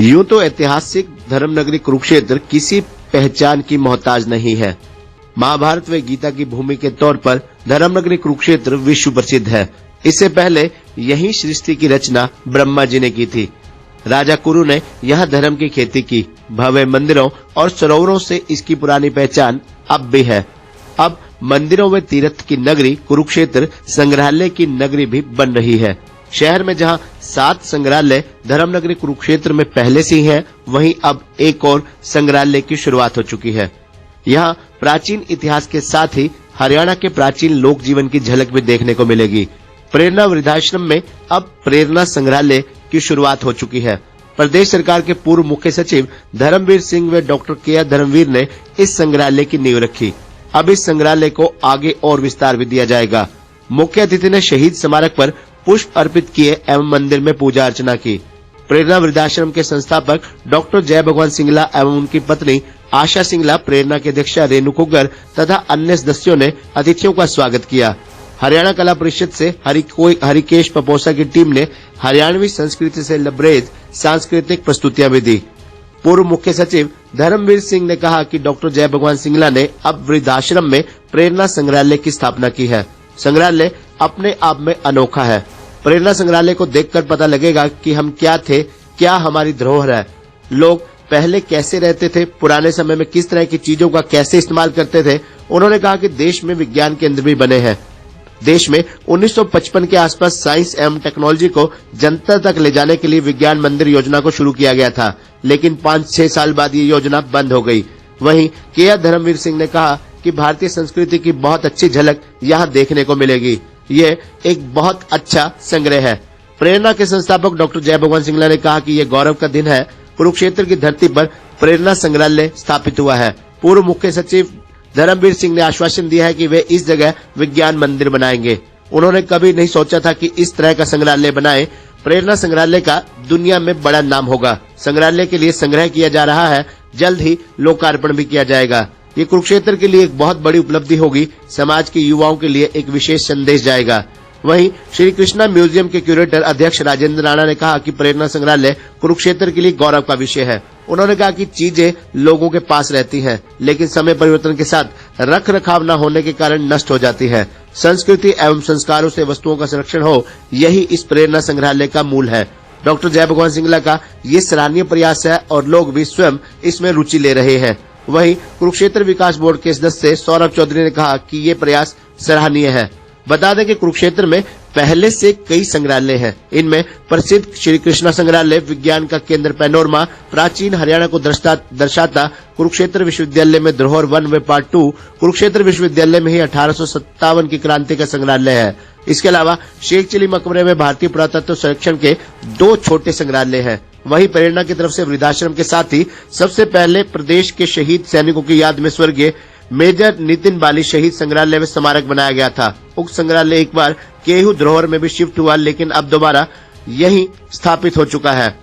यूं तो ऐतिहासिक धर्मनगरी कुरुक्षेत्र किसी पहचान की मोहताज नहीं है। महाभारत व गीता की भूमि के तौर पर धर्मनगरी कुरुक्षेत्र विश्व प्रसिद्ध है। इससे पहले यही सृष्टि की रचना ब्रह्मा जी ने की थी। राजा कुरु ने यहाँ धर्म की खेती की। भव्य मंदिरों और सरोवरों से इसकी पुरानी पहचान अब भी है। अब मंदिरों व तीर्थ की नगरी कुरुक्षेत्र संग्रहालय की नगरी भी बन रही है। शहर में जहां 7 संग्रहालय धर्मनगरी कुरुक्षेत्र में पहले से ही है, वहीं अब एक और संग्रहालय की शुरुआत हो चुकी है। यहाँ प्राचीन इतिहास के साथ ही हरियाणा के प्राचीन लोक जीवन की झलक भी देखने को मिलेगी। प्रेरणा वृद्धाश्रम में अब प्रेरणा संग्रहालय की शुरुआत हो चुकी है। प्रदेश सरकार के पूर्व मुख्य सचिव धर्मवीर सिंह व डॉक्टर के धर्मवीर ने इस संग्रहालय की नींव रखी। अब इस संग्रहालय को आगे और विस्तार भी दिया जाएगा। मुख्य अतिथि ने शहीद स्मारक पर पुष्प अर्पित किए एवं मंदिर में पूजा अर्चना की। प्रेरणा वृद्धाश्रम के संस्थापक डॉक्टर जय भगवान सिंगला एवं उनकी पत्नी आशा सिंगला, प्रेरणा के अध्यक्ष रेणु कुग्गर तथा अन्य सदस्यों ने अतिथियों का स्वागत किया। हरियाणा कला परिषद से हरिकेश पपोसा की टीम ने हरियाणवी संस्कृति से लबरेज सांस्कृतिक प्रस्तुतियां भी दी। पूर्व मुख्य सचिव धर्मवीर सिंह ने कहा कि डॉक्टर जय भगवान सिंगला ने अब वृद्धाश्रम में प्रेरणा संग्रहालय की स्थापना की है। संग्रहालय अपने आप में अनोखा है। प्रेरणा संग्रहालय को देखकर पता लगेगा कि हम क्या थे, क्या हमारी धरोहर है, लोग पहले कैसे रहते थे, पुराने समय में किस तरह की चीजों का कैसे इस्तेमाल करते थे। उन्होंने कहा कि देश में विज्ञान केंद्र भी बने हैं। देश में 1955 के आसपास साइंस एवं टेक्नोलॉजी को जनता तक ले जाने के लिए विज्ञान मंदिर योजना को शुरू किया गया था, लेकिन 5-6 साल बाद ये योजना बंद हो गई। वहीं के धर्मवीर सिंह ने कहा कि भारतीय संस्कृति की बहुत अच्छी झलक यहाँ देखने को मिलेगी। ये एक बहुत अच्छा संग्रह है। प्रेरणा के संस्थापक डॉक्टर जय भगवान सिंगला ने कहा कि ये गौरव का दिन है। कुरुक्षेत्र की धरती पर प्रेरणा संग्रहालय स्थापित हुआ है। पूर्व मुख्य सचिव धर्मवीर सिंह ने आश्वासन दिया है कि वे इस जगह विज्ञान मंदिर बनाएंगे। उन्होंने कभी नहीं सोचा था कि इस तरह का संग्रहालय बनाए। प्रेरणा संग्रहालय का दुनिया में बड़ा नाम होगा। संग्रहालय के लिए संग्रह किया जा रहा है, जल्द ही लोकार्पण भी किया जाएगा। ये कुरुक्षेत्र के लिए एक बहुत बड़ी उपलब्धि होगी। समाज के युवाओं के लिए एक विशेष संदेश जाएगा। वहीं श्री कृष्णा म्यूजियम के क्यूरेटर अध्यक्ष राजेंद्र राणा ने कहा कि प्रेरणा संग्रहालय कुरुक्षेत्र के लिए गौरव का विषय है। उन्होंने कहा कि चीजें लोगों के पास रहती हैं, लेकिन समय परिवर्तन के साथ रख रखाव न होने के कारण नष्ट हो जाती है। संस्कृति एवं संस्कारों से वस्तुओं का संरक्षण हो, यही इस प्रेरणा संग्रहालय का मूल है। डॉक्टर जय भगवान सिंगला का ये सराहनीय प्रयास है और लोग भी स्वयं इसमें रुचि ले रहे हैं। वहीं कुरुक्षेत्र विकास बोर्ड के सदस्य सौरभ चौधरी ने कहा कि ये प्रयास सराहनीय है। बता दें कि कुरुक्षेत्र में पहले से कई संग्रहालय हैं। इनमें प्रसिद्ध श्री कृष्णा संग्रहालय, विज्ञान का केंद्र पैनोरमा, प्राचीन हरियाणा को दर्शाता कुरुक्षेत्र विश्वविद्यालय में धरोहर 1 व पार्ट 2, कुरुक्षेत्र विश्वविद्यालय में ही 1857 की क्रांति का संग्रहालय है। इसके अलावा शेख चिली मकबरे में भारतीय पुरातत्व संरक्षण के 2 छोटे संग्रहालय हैं। वहीं प्रेरणा की तरफ से वृद्धाश्रम के साथ ही सबसे पहले प्रदेश के शहीद सैनिकों की याद में स्वर्गीय मेजर नितिन बाली शहीद संग्रहालय में स्मारक बनाया गया था। उक्त संग्रहालय एक बार केहू धरोहर में भी शिफ्ट हुआ, लेकिन अब दोबारा यही स्थापित हो चुका है।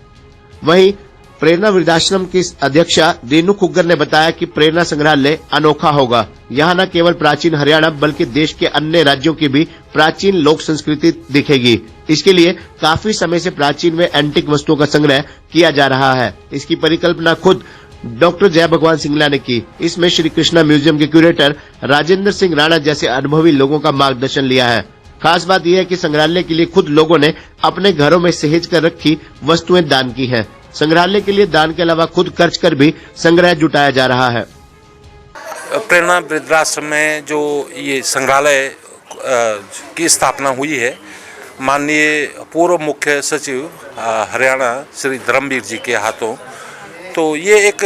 वहीं प्रेरणा वृद्धाश्रम की अध्यक्षा रेणु कुग्गर ने बताया कि प्रेरणा संग्रहालय अनोखा होगा। यहाँ न केवल प्राचीन हरियाणा बल्कि देश के अन्य राज्यों की भी प्राचीन लोक संस्कृति दिखेगी। इसके लिए काफी समय से प्राचीन व एंटीक वस्तुओं का संग्रह किया जा रहा है। इसकी परिकल्पना खुद डॉक्टर जय भगवान सिंगला ने की। इसमें श्री कृष्णा म्यूजियम के क्यूरेटर राजेंद्र सिंह राणा जैसे अनुभवी लोगों का मार्गदर्शन लिया है। खास बात यह है कि संग्रहालय के लिए खुद लोगों ने अपने घरों में सहेज कर रखी वस्तुएं दान की हैं। संग्रहालय के लिए दान के अलावा खुद खर्च कर भी संग्रह जुटाया जा रहा है। प्रेरणा वृद्धाश्रम में जो ये संग्रहालय की स्थापना हुई है, माननीय पूर्व मुख्य सचिव हरियाणा श्री धर्मवीर जी के हाथों, तो ये एक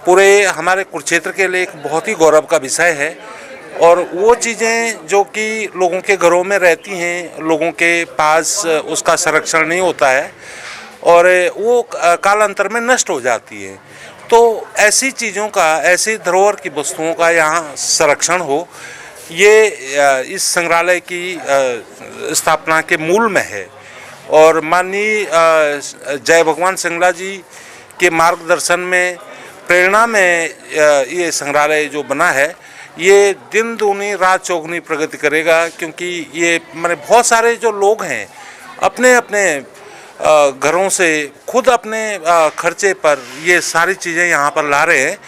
पूरे हमारे कुरुक्षेत्र के लिए एक बहुत ही गौरव का विषय है। और वो चीज़ें जो कि लोगों के घरों में रहती हैं, लोगों के पास उसका संरक्षण नहीं होता है और वो कालांतर में नष्ट हो जाती है। तो ऐसी चीज़ों का, ऐसी धरोहर की वस्तुओं का यहाँ संरक्षण हो, ये इस संग्रहालय की स्थापना के मूल में है। और माननीय जय भगवान सिंगला जी के मार्गदर्शन में प्रेरणा में ये संग्रहालय जो बना है, ये दिन दूनी रात चौगुनी प्रगति करेगा, क्योंकि ये बहुत सारे जो लोग हैं अपने अपने घरों से खुद अपने खर्चे पर ये सारी चीज़ें यहाँ पर ला रहे हैं।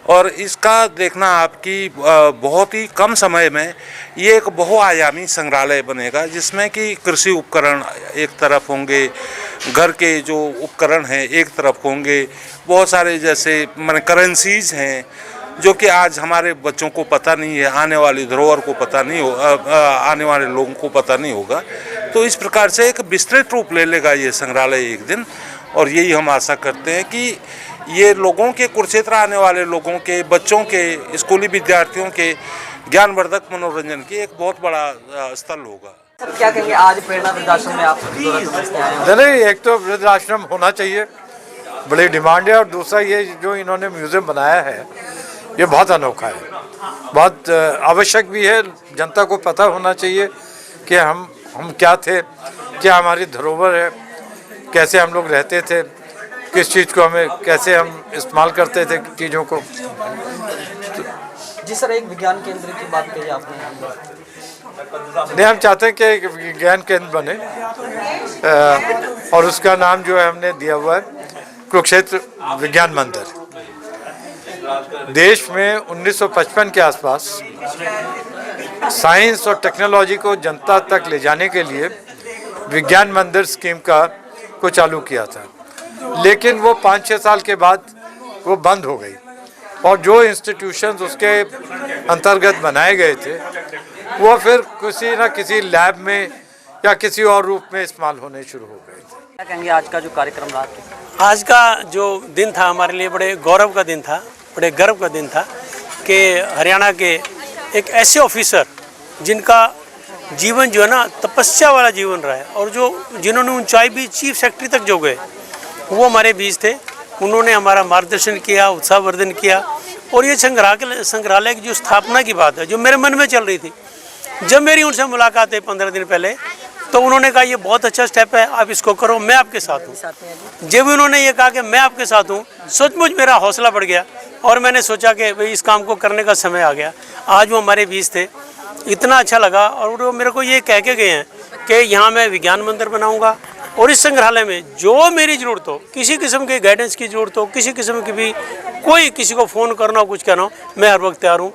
और इसका देखना आपकी बहुत ही कम समय में ये एक बहुआयामी संग्रहालय बनेगा, जिसमें कि कृषि उपकरण एक तरफ होंगे, घर के जो उपकरण हैं एक तरफ होंगे, बहुत सारे जैसे माने करेंसीज हैं जो कि आज हमारे बच्चों को पता नहीं है, आने वाली धरोहर को पता नहीं हो, आने वाले लोगों को पता नहीं होगा। तो इस प्रकार से एक विस्तृत रूप ले लेगा ये संग्रहालय एक दिन, और यही हम आशा करते हैं कि ये लोगों के, कुरुक्षेत्र आने वाले लोगों के, बच्चों के, स्कूली विद्यार्थियों के ज्ञानवर्धक मनोरंजन की एक बहुत बड़ा स्थल होगा। सर क्या कहेंगे, आज प्रेरणा वृद्धाश्रम में आप आए? नहीं, एक तो वृद्धाश्रम होना चाहिए, बड़ी डिमांड है, और दूसरा ये जो इन्होंने म्यूज़ियम बनाया है ये बहुत अनोखा है, बहुत आवश्यक भी है। जनता को पता होना चाहिए कि हम क्या थे, क्या हमारी धरोहर है, कैसे हम लोग रहते थे, किस चीज़ को हमें, कैसे हम इस्तेमाल करते थे चीज़ों को। जी सर, एक विज्ञान केंद्र की बात कही आपने। नहीं, हम चाहते हैं कि एक विज्ञान केंद्र बने, और उसका नाम जो है हमने दिया हुआ है कुरुक्षेत्र विज्ञान मंदिर। देश में 1955 के आसपास साइंस और टेक्नोलॉजी को जनता तक ले जाने के लिए विज्ञान मंदिर स्कीम को चालू किया था, लेकिन वो 5-6 साल के बाद वो बंद हो गई, और जो इंस्टीट्यूशंस उसके अंतर्गत बनाए गए थे वो फिर किसी न किसी लैब में या किसी और रूप में इस्तेमाल होने शुरू हो गए थे। क्या कहेंगे आज का जो कार्यक्रम रहा? आज का जो दिन था हमारे लिए बड़े गौरव का दिन था, बड़े गर्व का दिन था कि हरियाणा के एक ऐसे ऑफिसर जिनका जीवन जो है ना तपस्या वाला जीवन रहा है, और जो जिन्होंने ऊंचाई भी चीफ सेक्रेटरी तक जो गए, वो हमारे बीच थे। उन्होंने हमारा मार्गदर्शन किया, उत्साहवर्धन किया, और ये संग्रहालय की जो स्थापना की बात है जो मेरे मन में चल रही थी, जब मेरी उनसे मुलाकात है 15 दिन पहले, तो उन्होंने कहा ये बहुत अच्छा स्टेप है, आप इसको करो, मैं आपके साथ हूँ। जब उन्होंने ये कहा कि मैं आपके साथ हूँ, सचमुच मेरा हौसला बढ़ गया, और मैंने सोचा कि भाई इस काम को करने का समय आ गया। आज वो हमारे बीच थे, इतना अच्छा लगा, और वो मेरे को ये कह के गए हैं कि यहाँ मैं विज्ञान मंदिर बनाऊँगा, और इस संग्रहालय में जो मेरी ज़रूरत हो, किसी किस्म के गाइडेंस की ज़रूरत हो, किसी किस्म की भी कोई किसी को फ़ोन करना हो, कुछ करना हो, मैं हर वक्त तैयार हूँ।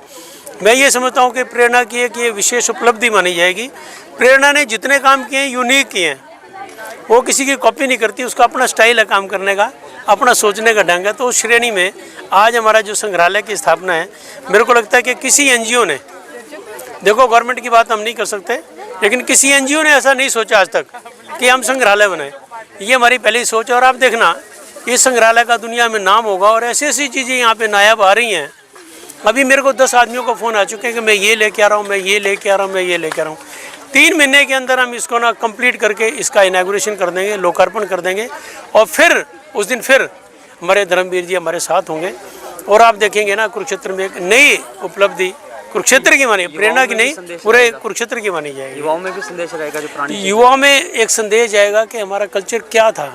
मैं ये समझता हूँ कि प्रेरणा की एक ये विशेष उपलब्धि मानी जाएगी। प्रेरणा ने जितने काम किए हैं यूनिक किए हैं, वो किसी की कॉपी नहीं करती, उसका अपना स्टाइल है काम करने का, अपना सोचने का ढंग है। तो उस श्रेणी में आज हमारा जो संग्रहालय की स्थापना है, मेरे को लगता है कि किसी एनजीओ ने, देखो गवर्नमेंट की बात हम नहीं कर सकते, लेकिन किसी एनजीओ ने ऐसा नहीं सोचा आज तक कि हम संग्रहालय बनाएं। ये हमारी पहली सोच है, और आप देखना इस संग्रहालय का दुनिया में नाम होगा, और ऐसी ऐसी चीज़ें यहाँ पे नायाब आ रही हैं। अभी मेरे को 10 आदमियों का फ़ोन आ चुके हैं कि मैं ये लेके आ रहा हूँ, मैं ये लेके आ रहा हूँ, मैं ये लेके आ रहा हूँ। 3 महीने के अंदर हम इसको ना कंप्लीट करके इसका इनॉग्रेशन कर देंगे, लोकार्पण कर देंगे, और फिर उस दिन फिर हमारे धर्मवीर जी हमारे साथ होंगे, और आप देखेंगे ना कुरुक्षेत्र में एक नई उपलब्धि कुरुक्षेत्र की मानी, प्रेरणा की नहीं, पूरे कुरुक्षेत्र की मानी जाएगी। युवाओं में भी संदेश रहेगा, जो पुरानी युवाओं में एक संदेश जाएगा कि हमारा कल्चर क्या था,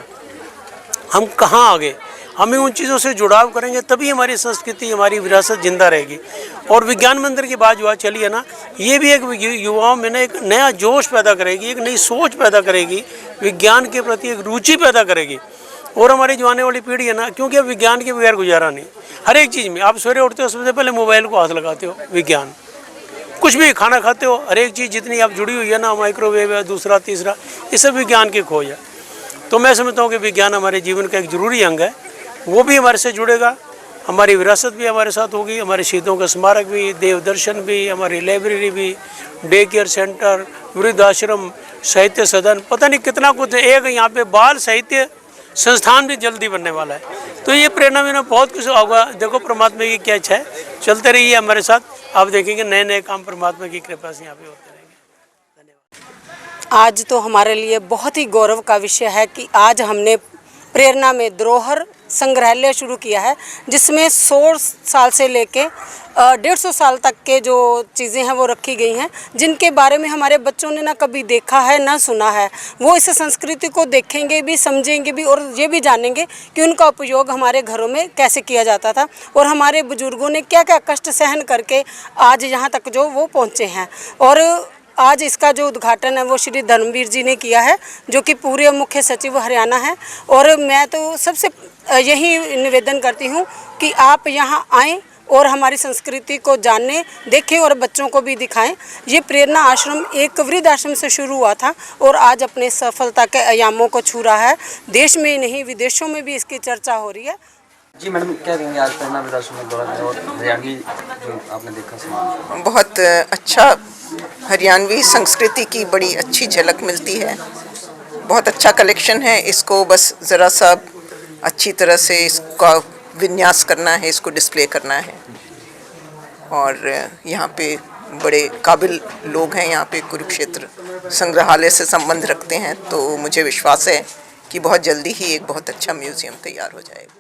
हम कहाँ आ गए। हमें उन चीज़ों से जुड़ाव करेंगे तभी हमारी संस्कृति, हमारी विरासत जिंदा रहेगी। और विज्ञान मंदिर की बात जो चली है ना, ये भी एक युवाओं में ना एक नया जोश पैदा करेगी, एक नई सोच पैदा करेगी, विज्ञान के प्रति एक रुचि पैदा करेगी। और हमारी जो आने वाली पीढ़ी है ना, क्योंकि अब विज्ञान के बगैर गुजारा नहीं। हर एक चीज़ में आप सवेरे उठते हो सबसे पहले मोबाइल को हाथ लगाते हो, विज्ञान, कुछ भी खाना खाते हो, हर एक चीज़ जितनी आप जुड़ी हुई है ना, माइक्रोवेव है, दूसरा तीसरा, ये सब विज्ञान की खोज है। तो मैं समझता हूँ कि विज्ञान हमारे जीवन का एक जरूरी अंग है, वो भी हमारे से जुड़ेगा, हमारी विरासत भी हमारे साथ होगी, हमारे शहीदों का स्मारक भी, देव दर्शन भी, हमारी लाइब्रेरी भी, डे केयर सेंटर, वृद्धाश्रम, साहित्य सदन, पता नहीं कितना कुछ है। एक यहाँ पे बाल साहित्य संस्थान भी जल्दी बनने वाला है। तो ये प्रेरणा में ना बहुत कुछ होगा। देखो परमात्मा की क्या इच्छा है, चलते रहिए हमारे साथ, आप देखेंगे नए नए काम परमात्मा की कृपा से यहाँ पे होते रहेंगे। धन्यवाद। आज तो हमारे लिए बहुत ही गौरव का विषय है कि आज हमने प्रेरणा में धरोहर संग्रहालय शुरू किया है, जिसमें 100 साल से लेके 150 साल तक के जो चीज़ें हैं वो रखी गई हैं, जिनके बारे में हमारे बच्चों ने ना कभी देखा है ना सुना है। वो इस संस्कृति को देखेंगे भी, समझेंगे भी, और ये भी जानेंगे कि उनका उपयोग हमारे घरों में कैसे किया जाता था, और हमारे बुजुर्गों ने क्या क्या कष्ट सहन करके आज यहाँ तक जो वो पहुँचे हैं। और आज इसका जो उद्घाटन है वो श्री धर्मवीर जी ने किया है, जो कि पूरे मुख्य सचिव हरियाणा है। और मैं तो सबसे यही निवेदन करती हूँ कि आप यहाँ आएँ और हमारी संस्कृति को जानने, देखें और बच्चों को भी दिखाएं। ये प्रेरणा आश्रम एक वृद्ध आश्रम से शुरू हुआ था और आज अपने सफलता के आयामों को छू रहा है। देश में ही नहीं, विदेशों में भी इसकी चर्चा हो रही है। जी मैडम, क्या कहेंगे आज प्रेरणा वृद्धाश्रम में दौरा है और हरियाणवी जो आपने देखा सामान? बहुत अच्छा, हरियाणवी संस्कृति की बड़ी अच्छी झलक मिलती है। बहुत अच्छा कलेक्शन है, इसको बस ज़रा सा अच्छी तरह से इसका विन्यास करना है, इसको डिस्प्ले करना है। और यहाँ पे बड़े काबिल लोग हैं, यहाँ पे कुरुक्षेत्र संग्रहालय से संबंध रखते हैं, तो मुझे विश्वास है कि बहुत जल्दी ही एक बहुत अच्छा म्यूज़ियम तैयार हो जाएगा।